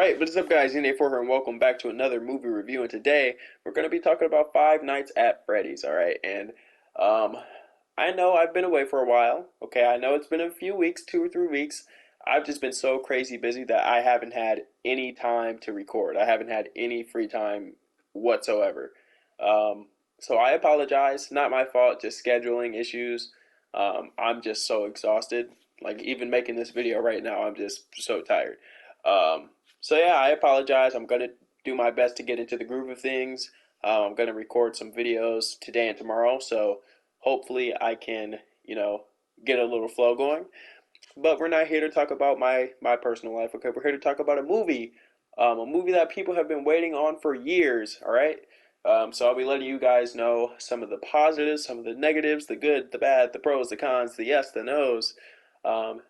Alright, what's up guys, NA4 here and welcome back to another movie review, and today we're going to be talking about Five Nights at Freddy's, alright? And um, I know I've been away for a while, okay? I know it's been a few weeks, 2 or 3 weeks. I've just been so crazy busy that I haven't had any time to record. I haven't had any free time whatsoever. Um, so I apologize, not my fault, just scheduling issues. I'm just so exhausted. Like even making this video right now, I'm just so tired. Um, so yeah, I apologize. I'm gonna do my best to get into the groove of things. I'm gonna record some videos today and tomorrow, so hopefully I can, get a little flow going. But we're not here to talk about my personal life. Okay, we're here to talk about a movie that people have been waiting on for years. All right. So I'll be letting you guys know some of the positives, some of the negatives, the good, the bad, the pros, the cons, the yes, the no's. Um,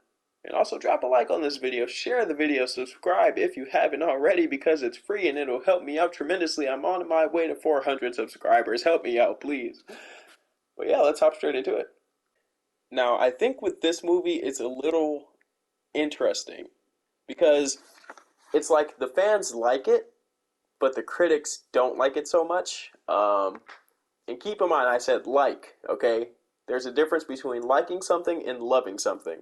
and also drop a like on this video, share the video, subscribe if you haven't already because it's free and it'll help me out tremendously. I'm on my way to 400 subscribers. Help me out, please. But yeah, let's hop straight into it. Now, I think with this movie, it's a little interesting because it's like the fans like it, but the critics don't like it so much. And keep in mind, I said like, okay? There's a difference between liking something and loving something.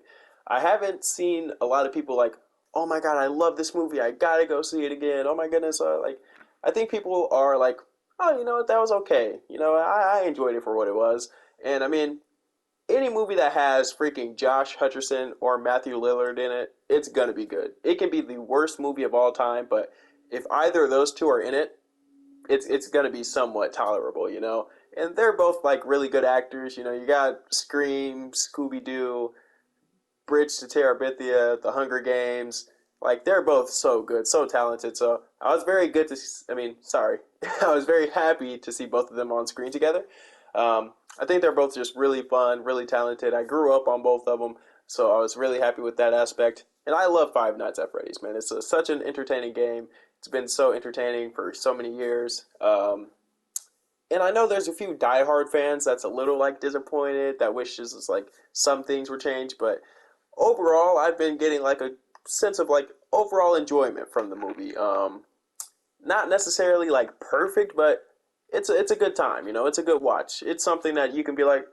I haven't seen a lot of people like, oh my god, I love this movie. I gotta go see it again. Oh my goodness. I think people are like, oh, you know what, that was okay. I enjoyed it for what it was. And I mean, any movie that has freaking Josh Hutcherson or Matthew Lillard in it, it's gonna be good. It can be the worst movie of all time, but if either of those two are in it, it's gonna be somewhat tolerable. And they're both like really good actors. You got Scream, Scooby Doo, Bridge to Terabithia, The Hunger Games. Like they're both so good, so talented. So I was very good to. I mean, sorry, I was very happy to see both of them on screen together. I think they're both just really fun, really talented. I grew up on both of them, so I was really happy with that aspect. And I love Five Nights at Freddy's, man. It's such an entertaining game. It's been so entertaining for so many years. And I know there's a few diehard fans that's a little like disappointed, that wishes like some things were changed, but overall, I've been getting like a sense of like overall enjoyment from the movie. Not necessarily like perfect, but it's a good time. It's a good watch. It's something that you can be like,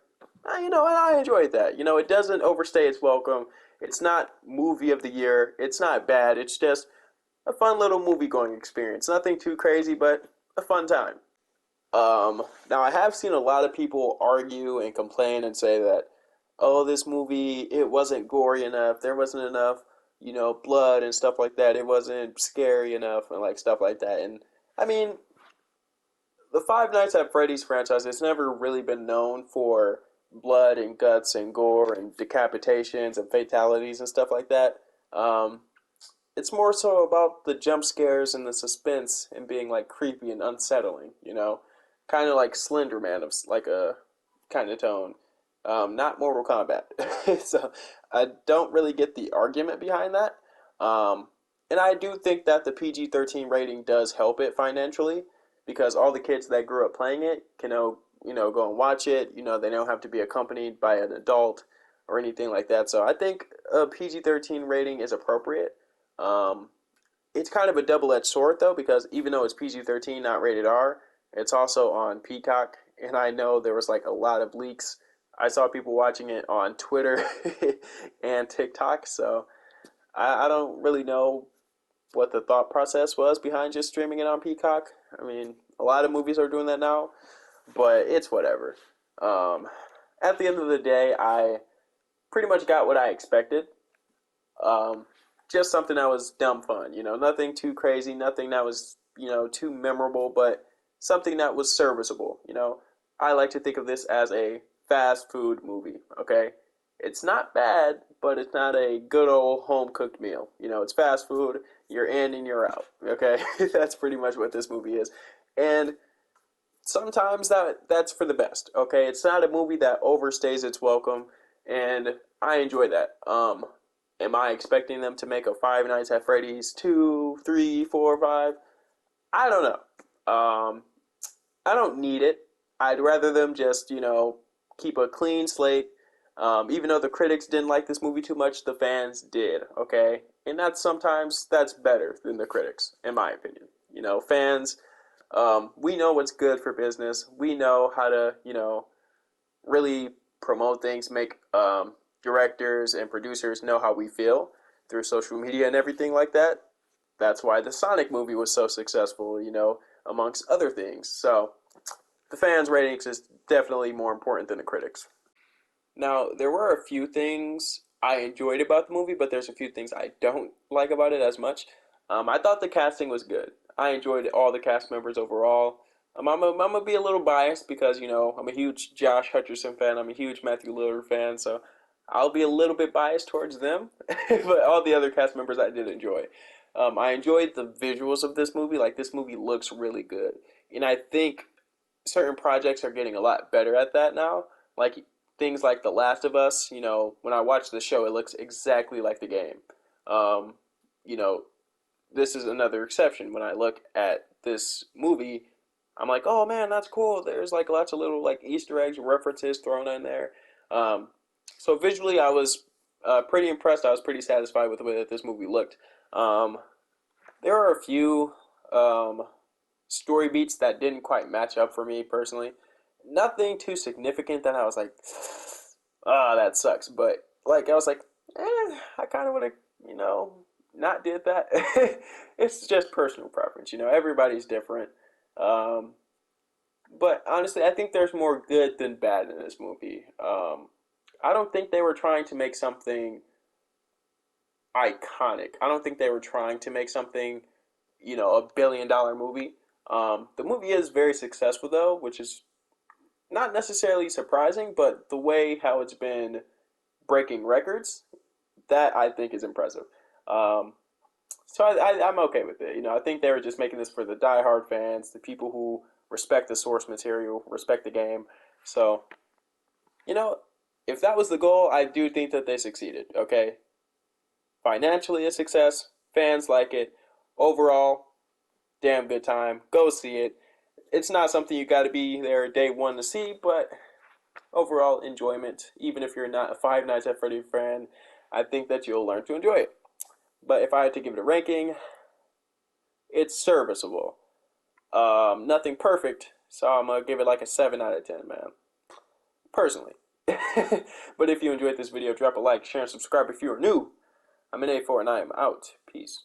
you know what, I enjoyed that. It doesn't overstay its welcome. It's not movie of the year. It's not bad. It's just a fun little movie going experience. Nothing too crazy, but a fun time. Now I have seen a lot of people argue and complain and say that, oh, this movie, it wasn't gory enough. There wasn't enough, blood and stuff like that. It wasn't scary enough and like stuff like that. And I mean, the Five Nights at Freddy's franchise has never really been known for blood and guts and gore and decapitations and fatalities and stuff like that. It's more so about the jump scares and the suspense and being like creepy and unsettling. Kind of like Slender Man of like a kind of tone. Not Mortal Kombat. So I don't really get the argument behind that. And I do think that the PG-13 rating does help it financially because all the kids that grew up playing it can go and watch it. They don't have to be accompanied by an adult or anything like that. So I think a PG-13 rating is appropriate. It's kind of a double-edged sword though because even though it's PG-13, not rated R, it's also on Peacock. And I know there was like a lot of leaks. I saw people watching it on Twitter and TikTok, so I don't really know what the thought process was behind just streaming it on Peacock. I mean, a lot of movies are doing that now, but it's whatever. At the end of the day, I pretty much got what I expected. Just something that was dumb fun, nothing too crazy, nothing that was, too memorable, but something that was serviceable. I like to think of this as a fast food movie, okay? It's not bad, but it's not a good old home cooked meal. It's fast food, you're in and you're out, okay? That's pretty much what this movie is. And sometimes that's for the best, okay? It's not a movie that overstays its welcome, and I enjoy that. Am I expecting them to make a Five Nights at Freddy's 2, 3, 4, 5? I don't know. I don't need it. I'd rather them just, keep a clean slate. Even though the critics didn't like this movie too much, the fans did, okay? and that's better than the critics, in my opinion. Fans, we know what's good for business. We know how to, really promote things, make directors and producers know how we feel through social media and everything like that. That's why the Sonic movie was so successful, amongst other things. So the fans' ratings is definitely more important than the critics. Now, there were a few things I enjoyed about the movie, but there's a few things I don't like about it as much. I thought the casting was good. I enjoyed all the cast members overall. I'm gonna be a little biased because I'm a huge Josh Hutcherson fan. I'm a huge Matthew Lillard fan, so I'll be a little bit biased towards them. But all the other cast members I did enjoy. I enjoyed the visuals of this movie. Like, this movie looks really good, and I think certain projects are getting a lot better at that now. Like things like The Last of Us. When I watch the show, it looks exactly like the game. Um, you know, this is another exception. When I look at this movie, I'm like, oh man, that's cool. There's like lots of little like Easter eggs, references thrown in there. Um, so visually, I was pretty impressed. I was pretty satisfied with the way that this movie looked. Um, there are a few um, story beats that didn't quite match up for me personally. Nothing too significant that I was like, ah, that sucks. But like I was like, I kind of would have, not did that. It's just personal preference. Everybody's different. Um, but honestly, I think there's more good than bad in this movie. I don't think they were trying to make something iconic. I don't think they were trying to make something, $1 billion movie. The movie is very successful though, which is not necessarily surprising, but the way how it's been breaking records, that I think is impressive. Um, so I'm okay with it. I think they were just making this for the diehard fans, the people who respect the source material, respect the game. So, you know, if that was the goal, I do think that they succeeded. Okay, financially a success, fans like it. Overall, damn good time. Go see it. It's not something you got to be there day one to see, but overall enjoyment. Even if you're not a Five Nights at Freddy fan, I think that you'll learn to enjoy it. But if I had to give it a ranking, it's serviceable. Nothing perfect, so I'm gonna give it like a 7 out of 10, man. Personally. But if you enjoyed this video, drop a like, share, and subscribe if you are new. I'm an A4 and I am out. Peace.